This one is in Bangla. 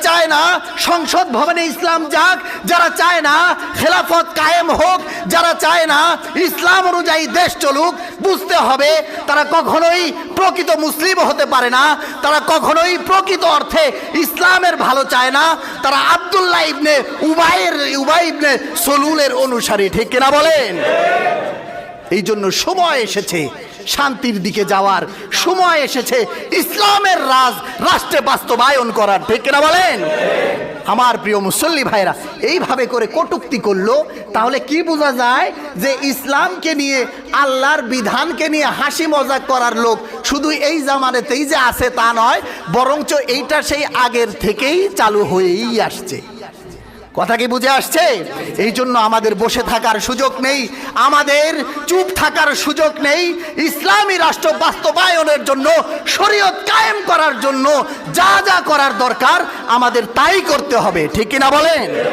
চায় না সংসদ ভবনে ইসলাম যাক, যারা চায় না খেলাফত কায়েম হোক, যারা চায় না ইসলাম অনুযায়ী দেশ চলুক, বুঝতে হবে তারা কখনোই প্রকৃত মুসলিম হতে পারে না, তারা কখনোই প্রকৃত অর্থে ইসলামের ভালো চায় না, তারা আব্দুল্লাহ ইবনে উবাই ইবনে সলুলের অনুসারী। ঠিক কিনা বলেন? এই জন্য সময় এসেছে শান্তির দিকে যাওয়ার, সময় এসেছে ইসলামের রাষ্ট্রে বাস্তবায়ন করার। ঠিক কিনা বলেন? আমার প্রিয় মুসল্লি ভাইরা, এইভাবে করে কটূক্তি করলো, তাহলে কি বোঝা যায় যে ইসলামকে নিয়ে, আল্লাহর বিধানকে নিয়ে হাসি মজাক করার লোক শুধু এই জামানাতেই যে আছে তা নয়, বরঞ্চ এইটা সেই আগের থেকেই চালু হয়েই আসছে। কথা কি বুঝে আসছে? এই জন্য আমাদের বসে থাকার সুযোগ নেই, আমাদের চুপ থাকার সুযোগ নেই। ইসলামী রাষ্ট্র বাস্তবায়নের জন্য, শরীয়ত কায়েম করার জন্য যা যা করার দরকার আমাদের তাই করতে হবে। ঠিক কিনা বলেন?